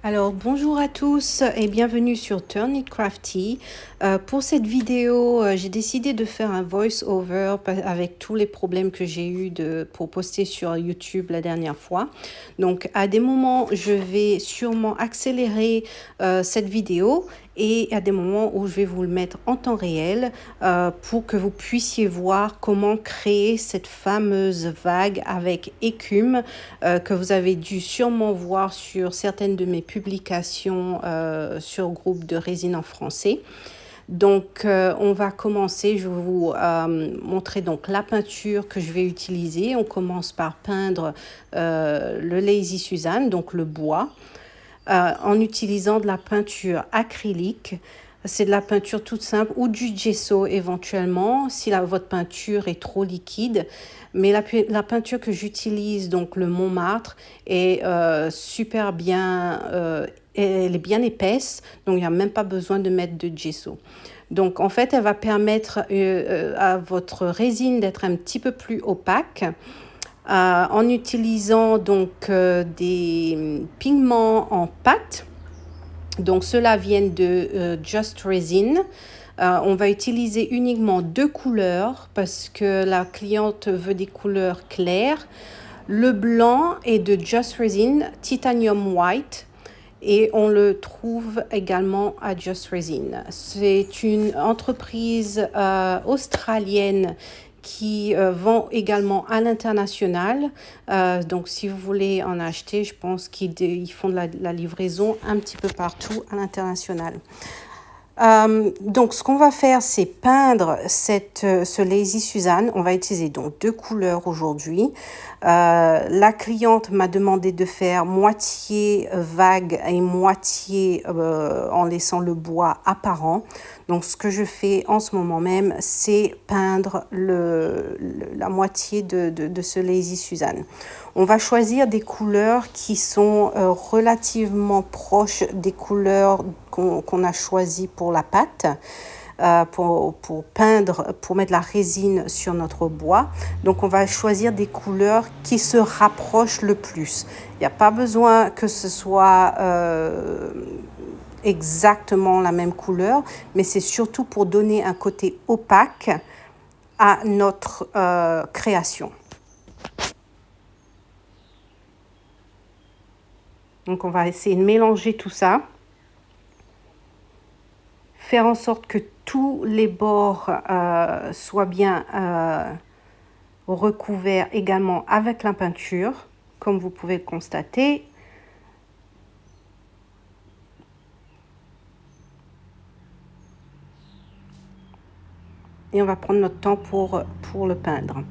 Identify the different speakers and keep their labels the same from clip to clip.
Speaker 1: Alors bonjour à tous et bienvenue sur Turn It Crafty. Pour cette vidéo, j'ai décidé de faire un voice-over avec tous les problèmes que j'ai eu pour poster sur YouTube la dernière fois. Donc à des moments, je vais sûrement accélérer cette vidéo et à des moments où je vais vous le mettre en temps réel pour que vous puissiez voir comment créer cette fameuse vague avec écume que vous avez dû sûrement voir sur certaines de mes publications sur groupe de résine en français. Donc, on va commencer. Je vais vous montrer donc la peinture que je vais utiliser. On commence par peindre le Lazy Susan, donc le bois, en utilisant de la peinture acrylique. C'est de la peinture toute simple ou du gesso éventuellement si votre peinture est trop liquide. Mais la peinture que j'utilise, donc le Montmartre, est super bien, elle est bien épaisse, donc il n'y a même pas besoin de mettre de gesso. Donc en fait, elle va permettre à votre résine d'être un petit peu plus opaque. En utilisant donc des pigments en pâte. Donc ceux-là viennent de Just Resin. On va utiliser uniquement 2 couleurs parce que la cliente veut des couleurs claires. Le blanc est de Just Resin Titanium White et on le trouve également à Just Resin. C'est une entreprise australienne qui vend également à l'international. Donc, si vous voulez en acheter, je pense qu'ils font de la livraison un petit peu partout à l'international. Donc, ce qu'on va faire, c'est peindre ce Lazy Susan. On va utiliser donc 2 couleurs aujourd'hui. La cliente m'a demandé de faire moitié vague et moitié en laissant le bois apparent. Donc, ce que je fais en ce moment même, c'est peindre la moitié de ce Lazy Susan. On va choisir des couleurs qui sont relativement proches des couleurs qu'on a choisies pour la pâte. Pour peindre, pour mettre la résine sur notre bois. Donc, on va choisir des couleurs qui se rapprochent le plus. Il n'y a pas besoin que ce soit exactement la même couleur, mais c'est surtout pour donner un côté opaque à notre création. Donc, on va essayer de mélanger tout ça. Faire en sorte que tous les bords soient bien recouverts également avec la peinture, comme vous pouvez le constater. Et on va prendre notre temps pour le peindre.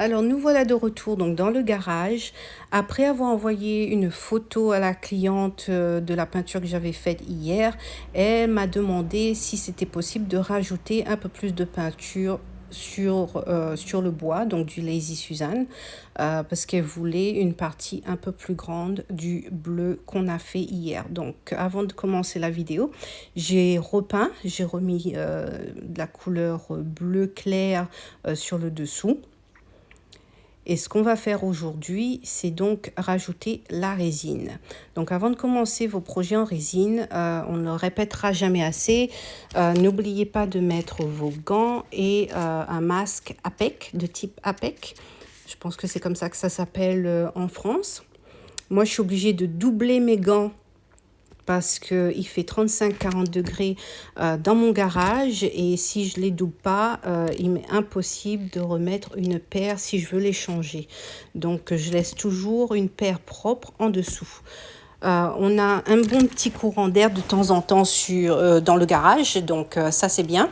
Speaker 1: Alors nous voilà de retour donc dans le garage. Après avoir envoyé une photo à la cliente de la peinture que j'avais faite hier, elle m'a demandé si c'était possible de rajouter un peu plus de peinture sur le bois, donc du Lazy Susan, parce qu'elle voulait une partie un peu plus grande du bleu qu'on a fait hier. Donc avant de commencer la vidéo, j'ai repeint, j'ai remis de la couleur bleu clair sur le dessous. Et ce qu'on va faire aujourd'hui, c'est donc rajouter la résine. Donc avant de commencer vos projets en résine, on ne le répétera jamais assez, n'oubliez pas de mettre vos gants et un masque APEC, de type APEC. Je pense que c'est comme ça que ça s'appelle en France. Moi, je suis obligée de doubler mes gants parce qu'il fait 35-40 degrés dans mon garage et si je ne les double pas, il m'est impossible de remettre une paire si je veux les changer. Donc, je laisse toujours une paire propre en dessous. On a un bon petit courant d'air de temps en temps dans le garage, donc ça c'est bien.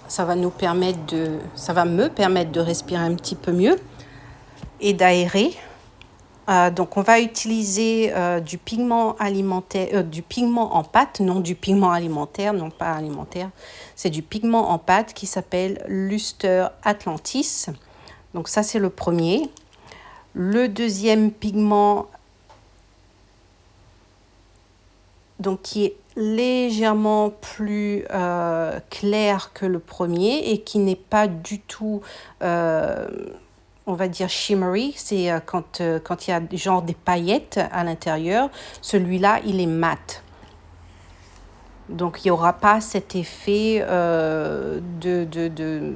Speaker 1: Ça va me permettre de respirer un petit peu mieux et d'aérer. Donc on va utiliser du pigment alimentaire, du pigment en pâte, non du pigment alimentaire, non pas alimentaire. C'est du pigment en pâte qui s'appelle Luster Atlantis. Donc ça c'est le premier. Le deuxième pigment, donc qui est légèrement plus clair que le premier et qui n'est pas du tout on va dire shimmery, c'est quand il y a genre des paillettes à l'intérieur. Celui-là, il est mat. Donc, il n'y aura pas cet effet de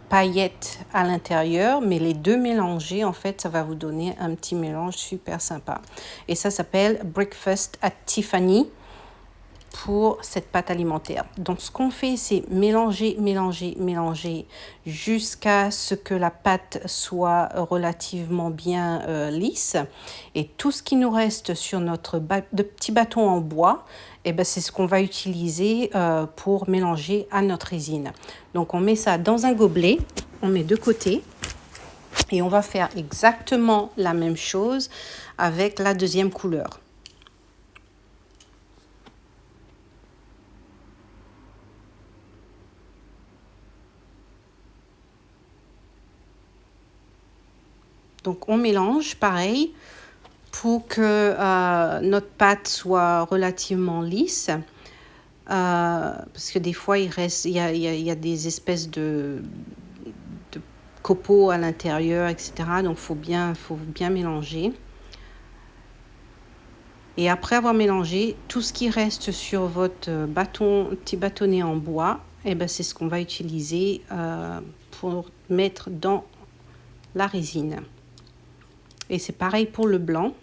Speaker 1: paillettes à l'intérieur, mais les deux mélangés, en fait, ça va vous donner un petit mélange super sympa. Et ça s'appelle Breakfast at Tiffany pour cette pâte alimentaire. Donc ce qu'on fait, c'est mélanger jusqu'à ce que la pâte soit relativement bien lisse. Et tout ce qui nous reste sur notre petit bâton en bois, eh ben, c'est ce qu'on va utiliser pour mélanger à notre résine. Donc on met ça dans un gobelet, on met de côté et on va faire exactement la même chose avec la deuxième couleur. Donc on mélange pareil pour que notre pâte soit relativement lisse. Parce que des fois il y a des espèces de copeaux à l'intérieur, etc. Donc faut bien mélanger. Et après avoir mélangé, tout ce qui reste sur votre petit bâtonnet en bois, eh ben, c'est ce qu'on va utiliser pour mettre dans la résine. Et c'est pareil pour le blanc.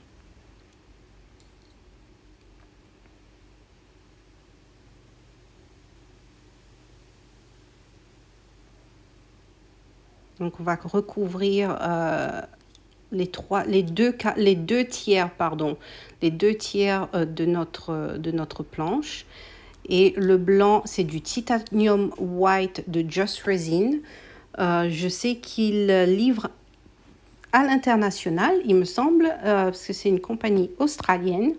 Speaker 1: Donc on va recouvrir les deux tiers de notre planche. Et le blanc, c'est du Titanium White de Just Resin. Je sais qu'il livre à l'international, il me semble, parce que c'est une compagnie australienne.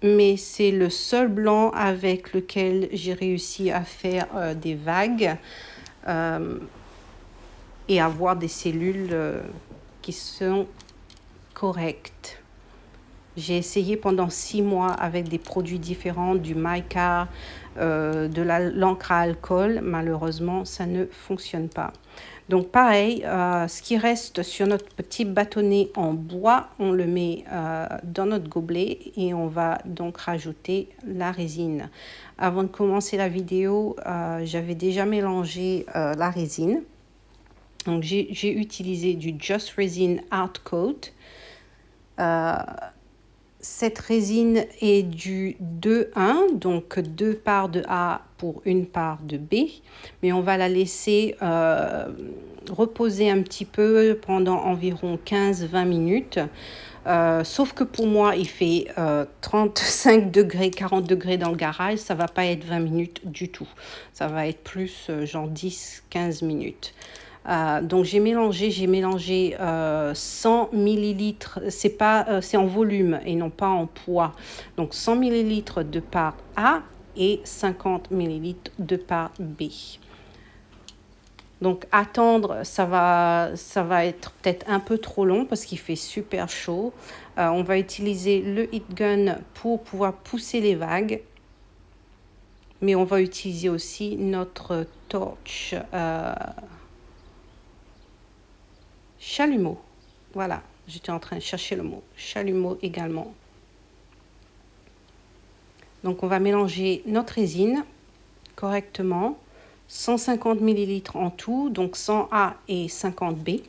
Speaker 1: Mais c'est le seul blanc avec lequel j'ai réussi à faire des vagues et avoir des cellules qui sont correctes. J'ai essayé pendant 6 mois avec des produits différents, du mica, de l'encre à alcool. Malheureusement, ça ne fonctionne pas. Donc pareil, ce qui reste sur notre petit bâtonnet en bois, on le met dans notre gobelet et on va donc rajouter la résine. Avant de commencer la vidéo, j'avais déjà mélangé la résine. Donc j'ai utilisé du Just Resin Art Coat. Cette résine est du 2-1, donc 2 parts de A pour 1 part de B. Mais on va la laisser reposer un petit peu pendant environ 15-20 minutes. Sauf que pour moi, il fait 35 degrés, 40 degrés dans le garage. Ça ne va pas être 20 minutes du tout. Ça va être plus genre 10-15 minutes. Donc j'ai mélangé 100 millilitres, c'est en volume et non pas en poids. Donc 100 millilitres de part A et 50 millilitres de part B. Donc attendre, ça va être peut-être un peu trop long parce qu'il fait super chaud. On va utiliser le heat gun pour pouvoir pousser les vagues. Mais on va utiliser aussi notre torche chalumeau. Voilà, j'étais en train de chercher le mot. Chalumeau également. Donc on va mélanger notre résine correctement. 150 millilitres en tout, donc 100 A et 50 B.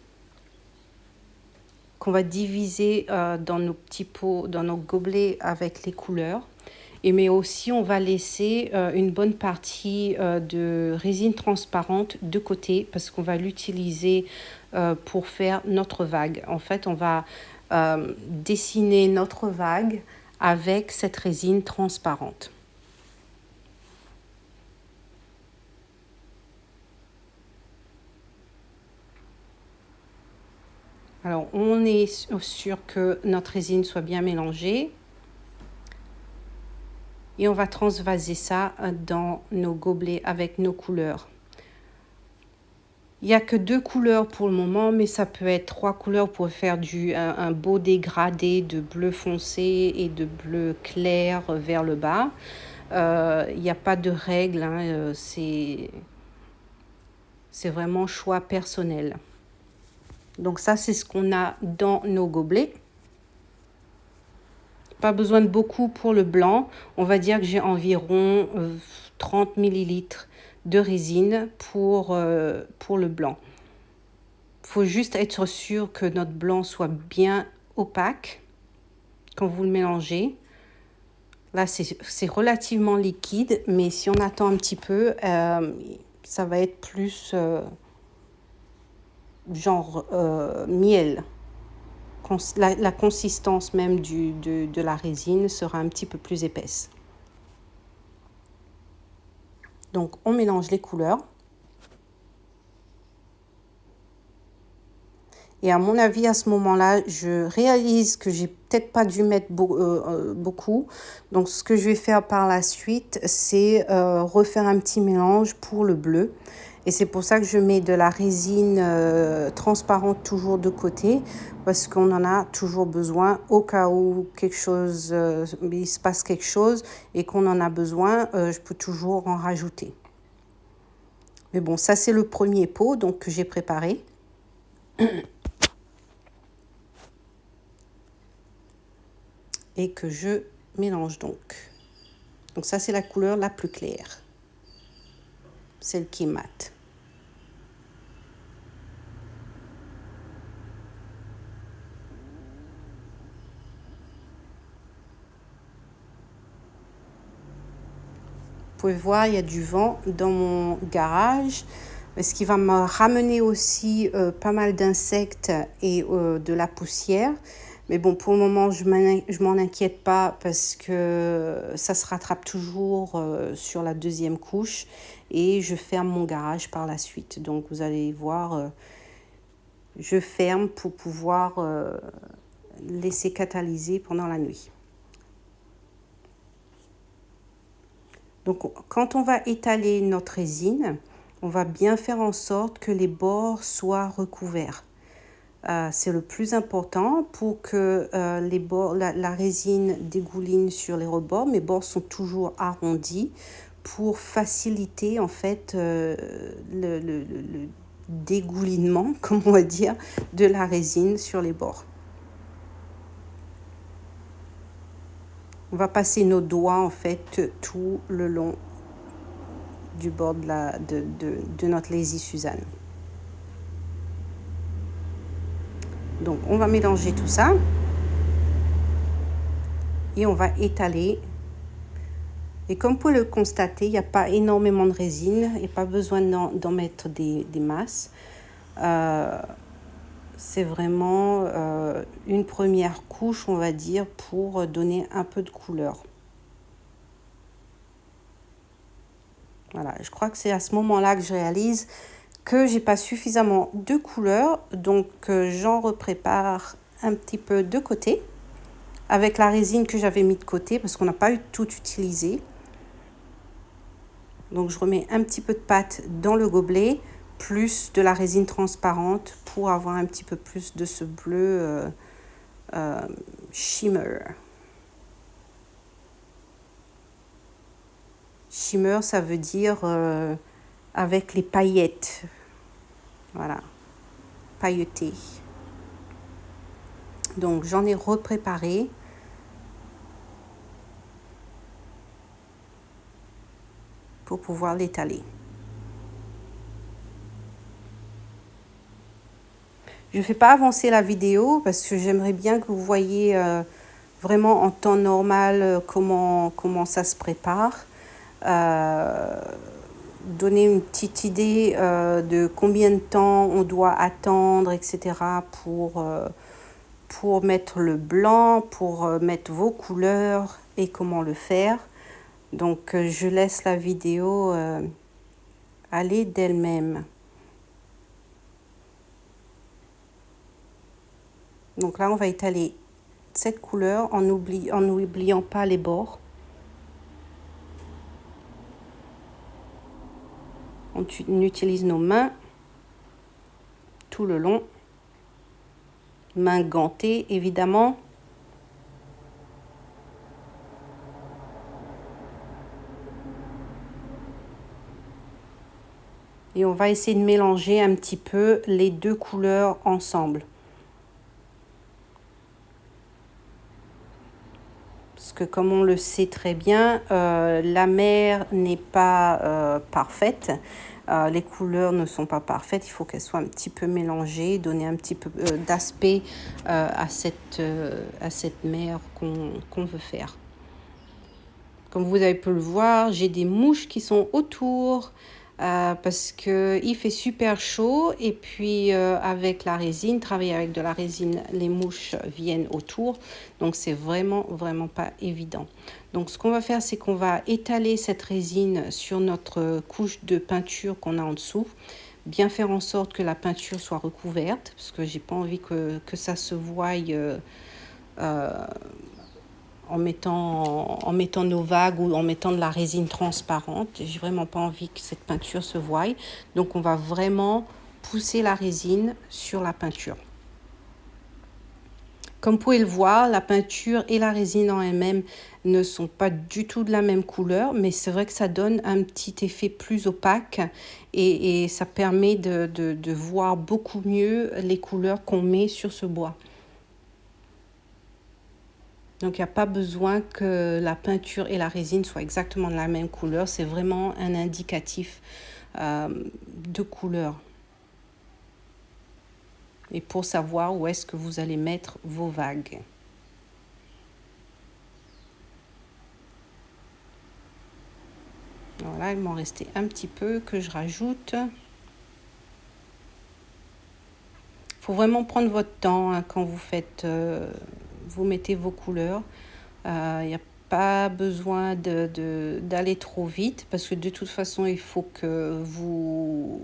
Speaker 1: Qu'on va diviser dans nos petits pots, dans nos gobelets avec les couleurs. Mais aussi, on va laisser une bonne partie de résine transparente de côté parce qu'on va l'utiliser pour faire notre vague. En fait, on va dessiner notre vague avec cette résine transparente. Alors, on est sûr que notre résine soit bien mélangée. Et on va transvaser ça dans nos gobelets avec nos couleurs. Il n'y a que 2 couleurs pour le moment, mais ça peut être 3 couleurs pour faire un beau dégradé de bleu foncé et de bleu clair vers le bas. Il n'y a pas de règle, hein, c'est vraiment choix personnel. Donc ça, c'est ce qu'on a dans nos gobelets. Pas besoin de beaucoup pour le blanc. On va dire que j'ai environ 30 millilitres de résine pour le blanc. Il faut juste être sûr que notre blanc soit bien opaque quand vous le mélangez. Là, c'est relativement liquide, mais si on attend un petit peu, ça va être plus genre miel. La consistance même de la résine sera un petit peu plus épaisse. Donc, on mélange les couleurs. Et à mon avis, à ce moment-là, je réalise que j'ai peut-être pas dû mettre beaucoup. Donc, ce que je vais faire par la suite, c'est refaire un petit mélange pour le bleu. Et c'est pour ça que je mets de la résine transparente toujours de côté, parce qu'on en a toujours besoin au cas où il se passe quelque chose et qu'on en a besoin, je peux toujours en rajouter. Mais bon, ça c'est le premier pot donc, que j'ai préparé. Et que je mélange donc. Donc ça c'est la couleur la plus claire, celle qui est mate. Vous pouvez voir, il y a du vent dans mon garage, ce qui va me ramener aussi pas mal d'insectes et de la poussière. Mais bon, pour le moment, je m'en inquiète pas parce que ça se rattrape toujours sur la deuxième couche et je ferme mon garage par la suite. Donc, vous allez voir, je ferme pour pouvoir laisser catalyser pendant la nuit. Donc, quand on va étaler notre résine, on va bien faire en sorte que les bords soient recouverts. C'est le plus important pour que les bords, la résine dégouline sur les rebords. Mes bords sont toujours arrondis pour faciliter en fait le dégoulinement, comme on va dire, de la résine sur les bords. On va passer nos doigts en fait tout le long du bord de notre Lazy Suzanne. Donc on va mélanger tout ça et on va étaler. Et comme vous pouvez le constater, il n'y a pas énormément de résine, il n'y a pas besoin d'en mettre des masses. C'est vraiment une première couche, on va dire, pour donner un peu de couleur. Voilà, je crois que c'est à ce moment-là que je réalise que j'ai pas suffisamment de couleurs, donc j'en reprépare un petit peu de côté avec la résine que j'avais mis de côté parce qu'on n'a pas eu tout utilisé. Donc je remets un petit peu de pâte dans le gobelet, plus de la résine transparente pour avoir un petit peu plus de ce bleu shimmer. Shimmer, ça veut dire avec les paillettes. Voilà, pailleté. Donc j'en ai repréparé. Pour pouvoir l'étaler. Je ne fais pas avancer la vidéo parce que j'aimerais bien que vous voyez vraiment en temps normal comment ça se prépare. Donner une petite idée de combien de temps on doit attendre, etc. pour mettre le blanc, pour mettre vos couleurs et comment le faire. Donc je laisse la vidéo aller d'elle-même. Donc là, on va étaler cette couleur en n'oubliant pas les bords. On utilise nos mains tout le long. Mains gantées, évidemment. Et on va essayer de mélanger un petit peu les deux couleurs ensemble. Parce que comme on le sait très bien, la mer n'est pas parfaite. Les couleurs ne sont pas parfaites. Il faut qu'elles soient un petit peu mélangées, donner un petit peu d'aspect à cette mer qu'on veut faire. Comme vous avez pu le voir, j'ai des mouches qui sont autour parce qu'il fait super chaud. Et puis avec la résine, travailler avec de la résine, les mouches viennent autour. Donc c'est vraiment pas évident. Donc ce qu'on va faire, c'est qu'on va étaler cette résine sur notre couche de peinture qu'on a en dessous. Bien faire en sorte que la peinture soit recouverte parce que j'ai pas envie que ça se voie en mettant nos vagues ou en mettant de la résine transparente. J'ai vraiment pas envie que cette peinture se voie. Donc on va vraiment pousser la résine sur la peinture. Comme vous pouvez le voir, la peinture et la résine en elle-même ne sont pas du tout de la même couleur, mais c'est vrai que ça donne un petit effet plus opaque et ça permet de voir beaucoup mieux les couleurs qu'on met sur ce bois. Donc, il n'y a pas besoin que la peinture et la résine soient exactement de la même couleur. C'est vraiment un indicatif de couleur. Et pour savoir où est-ce que vous allez mettre vos vagues. Voilà, il m'en restait un petit peu que je rajoute. Il faut vraiment prendre votre temps hein, quand vous faites... vous mettez vos couleurs. Il n'y a pas besoin d'aller trop vite parce que de toute façon, il faut que vous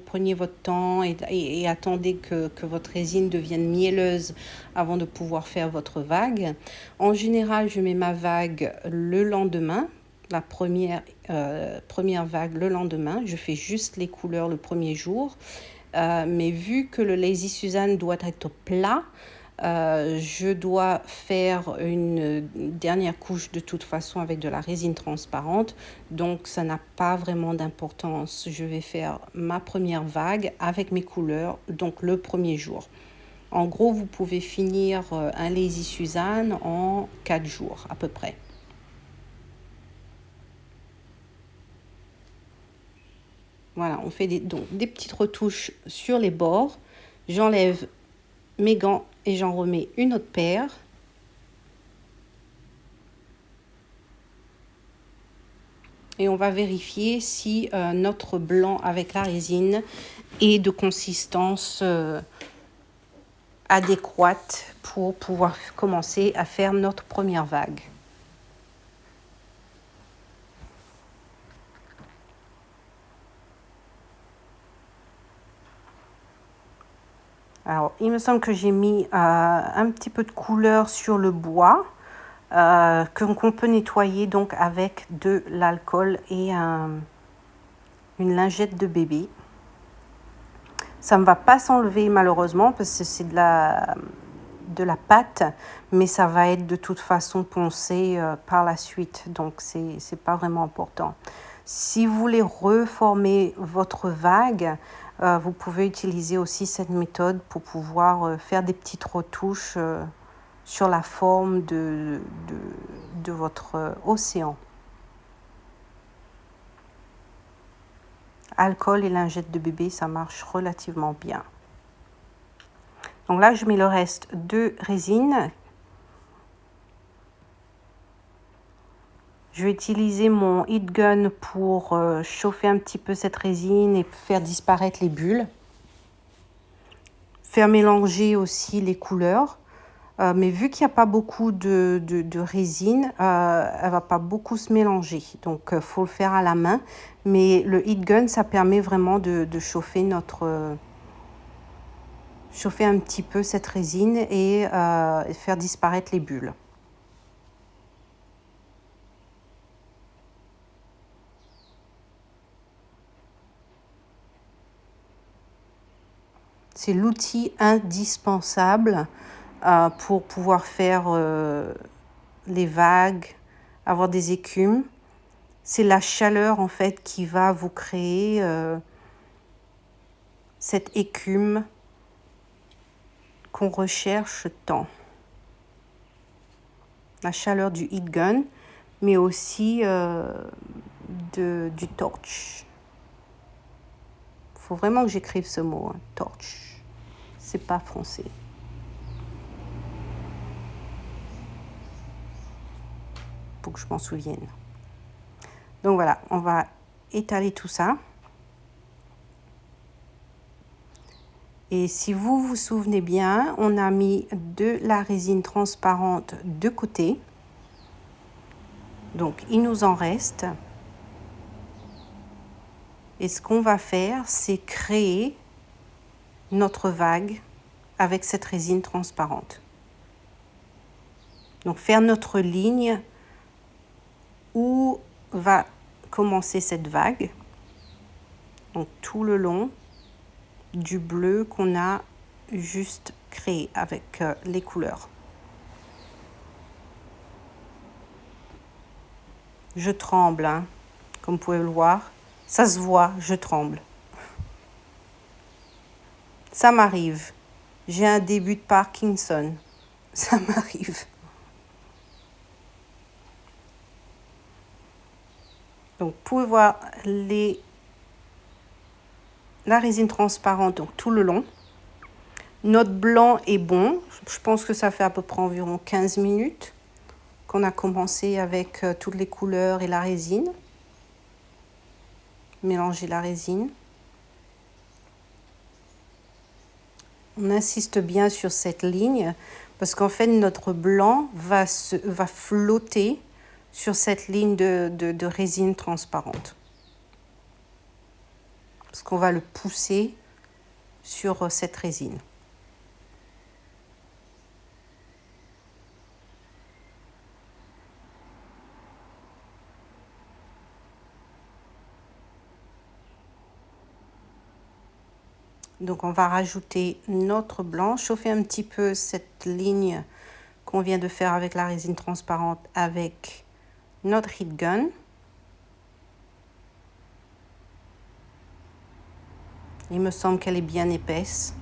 Speaker 1: preniez votre temps et attendez que votre résine devienne mielleuse avant de pouvoir faire votre vague. En général, je mets ma vague le lendemain. La première vague le lendemain. Je fais juste les couleurs le premier jour. Mais vu que le Lazy Suzanne doit être plat, je dois faire une dernière couche de toute façon avec de la résine transparente. Donc ça n'a pas vraiment d'importance. Je vais faire ma première vague avec mes couleurs, donc le premier jour. En gros, vous pouvez finir un Lazy Suzanne en 4 jours à peu près. Voilà, on fait donc des petites retouches sur les bords. J'enlève mes gants et j'en remets une autre paire. Et on va vérifier si notre blanc avec la résine est de consistance adéquate pour pouvoir commencer à faire notre première vague. Alors, il me semble que j'ai mis un petit peu de couleur sur le bois qu'on peut nettoyer donc avec de l'alcool et une lingette de bébé. Ça ne va pas s'enlever malheureusement parce que c'est de la pâte, mais ça va être de toute façon poncé par la suite, donc c'est pas vraiment important. Si vous voulez reformer votre vague, vous pouvez utiliser aussi cette méthode pour pouvoir faire des petites retouches sur la forme de votre océan. Alcool et lingette de bébé, ça marche relativement bien. Donc là, je mets le reste de résine. Je vais utiliser mon heat gun pour chauffer un petit peu cette résine et faire disparaître les bulles. Faire mélanger aussi les couleurs. Mais vu qu'il n'y a pas beaucoup de résine, elle ne va pas beaucoup se mélanger. Donc, il faut le faire à la main. Mais le heat gun, ça permet vraiment de chauffer chauffer un petit peu cette résine et faire disparaître les bulles. C'est l'outil indispensable pour pouvoir faire les vagues, avoir des écumes. C'est la chaleur en fait qui va vous créer cette écume qu'on recherche tant. La chaleur du heat gun, mais aussi du torch. Il faut vraiment que j'écrive ce mot, hein, torch. C'est pas français. Faut que je m'en souvienne. Donc voilà, on va étaler tout ça. Et si vous vous souvenez bien, on a mis de la résine transparente de côté. Donc il nous en reste. Et ce qu'on va faire, c'est créer notre vague avec cette résine transparente. Donc faire notre ligne où va commencer cette vague. Donc tout le long du bleu qu'on a juste créé avec les couleurs. Je tremble, hein, comme vous pouvez le voir. Ça se voit, je tremble. Ça m'arrive. J'ai un début de Parkinson. Ça m'arrive. Donc, vous pouvez voir la résine transparente donc, tout le long. Notre blanc est bon. Je pense que ça fait à peu près environ 15 minutes qu'on a commencé avec toutes les couleurs et la résine. Mélanger la résine. On insiste bien sur cette ligne parce qu'en fait, notre blanc va flotter sur cette ligne de résine transparente. Parce qu'on va le pousser sur cette résine. Donc on va rajouter notre blanc, chauffer un petit peu cette ligne qu'on vient de faire avec la résine transparente avec notre heat gun. Il me semble qu'elle est bien épaisse.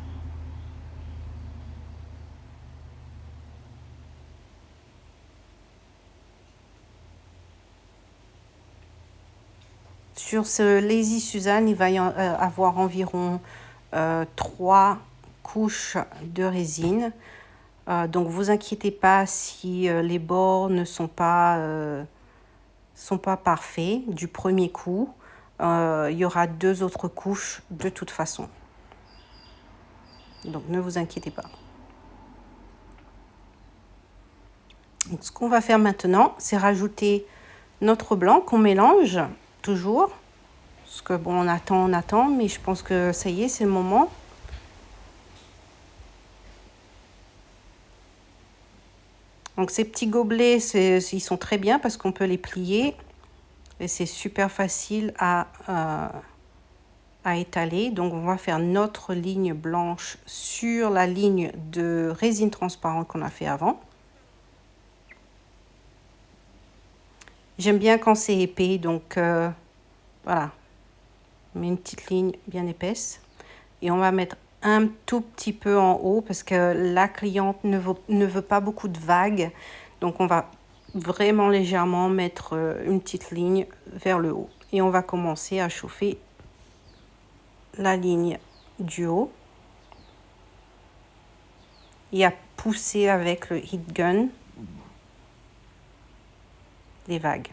Speaker 1: Sur ce Lazy Susan, il va y avoir environ 3 couches de résine. Donc vous inquiétez pas si les bords ne sont pas parfaits du premier coup. Il y aura 2 autres couches de toute façon. Donc ne vous inquiétez pas. Donc, ce qu'on va faire maintenant, c'est rajouter notre blanc qu'on mélange toujours. Parce que bon, on attend, mais je pense que ça y est, c'est le moment. Donc ces petits gobelets, ils sont très bien parce qu'on peut les plier et c'est super facile à étaler. Donc on va faire notre ligne blanche sur la ligne de résine transparente qu'on a fait avant. J'aime bien quand c'est épais, donc voilà, on met une petite ligne bien épaisse et on va mettre un tout petit peu en haut parce que la cliente ne veut pas beaucoup de vagues, donc on va vraiment légèrement mettre une petite ligne vers le haut et on va commencer à chauffer la ligne du haut et à pousser avec le heat gun les vagues.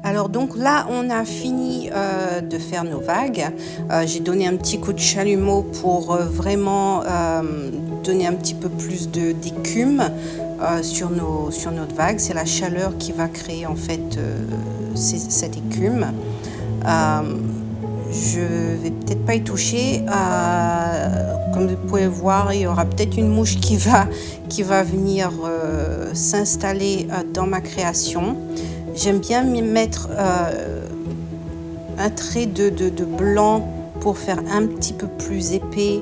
Speaker 1: Alors donc là, on a fini de faire nos vagues. J'ai donné un petit coup de chalumeau pour vraiment donner un petit peu plus d'écume sur notre vague. C'est la chaleur qui va créer en fait cette écume. Je vais peut-être pas y toucher. Comme vous pouvez voir, il y aura peut-être une mouche qui va venir s'installer dans ma création. J'aime bien mettre un trait de blanc pour faire un petit peu plus épais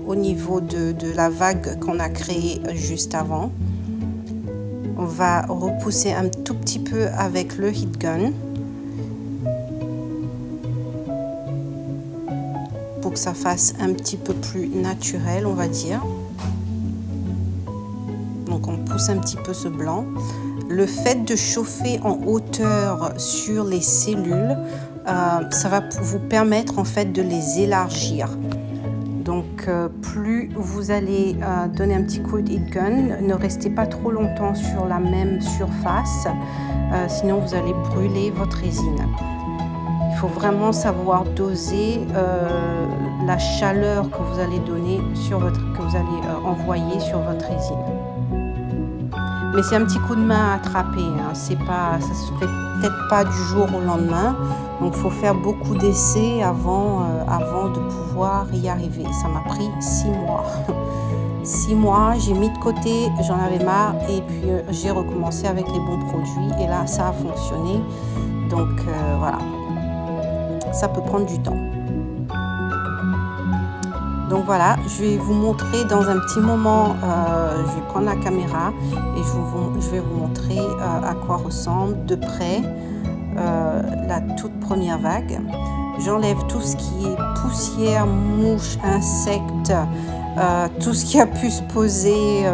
Speaker 1: au niveau de la vague qu'on a créée juste avant. On va repousser un tout petit peu avec le heat gun pour que ça fasse un petit peu plus naturel, on va dire. Donc on pousse un petit peu ce blanc. Le fait de chauffer en hauteur sur les cellules, ça va vous permettre en fait de les élargir. Donc plus vous allez donner un petit coup de heat gun, ne restez pas trop longtemps sur la même surface, sinon vous allez brûler votre résine. Il faut vraiment savoir doser la chaleur que vous allez donner que vous allez envoyer sur votre résine. Mais c'est un petit coup de main à attraper, hein. Ça se fait peut-être pas du jour au lendemain, donc il faut faire beaucoup d'essais avant de pouvoir y arriver. Ça m'a pris 6 mois. 6 mois, j'ai mis de côté, j'en avais marre et puis j'ai recommencé avec les bons produits et là ça a fonctionné. Donc voilà, ça peut prendre du temps. Donc voilà, je vais vous montrer dans un petit moment, je vais prendre la caméra et je vais vous montrer à quoi ressemble de près la toute première vague. J'enlève tout ce qui est poussière, mouches, insectes, tout ce qui a pu se poser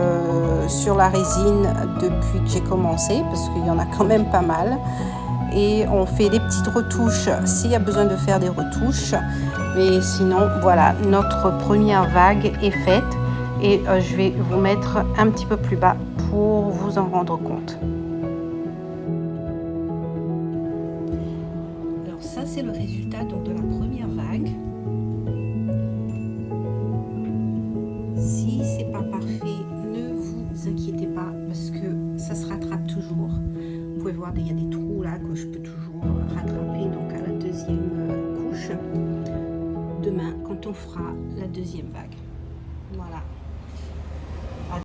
Speaker 1: sur la résine depuis que j'ai commencé, parce qu'il y en a quand même pas mal. Et on fait des petites retouches s'il y a besoin de faire des retouches. Mais sinon, voilà, notre première vague est faite et je vais vous mettre un petit peu plus bas pour vous en rendre compte. Alors ça, c'est le résultat donc, de la première vague. Si c'est pas parfait, ne vous inquiétez pas parce que ça se rattrape toujours. Vous pouvez voir, il y a des trous là que je peux toujours rattraper donc à la deuxième couche. Demain, quand on fera la deuxième vague. Voilà.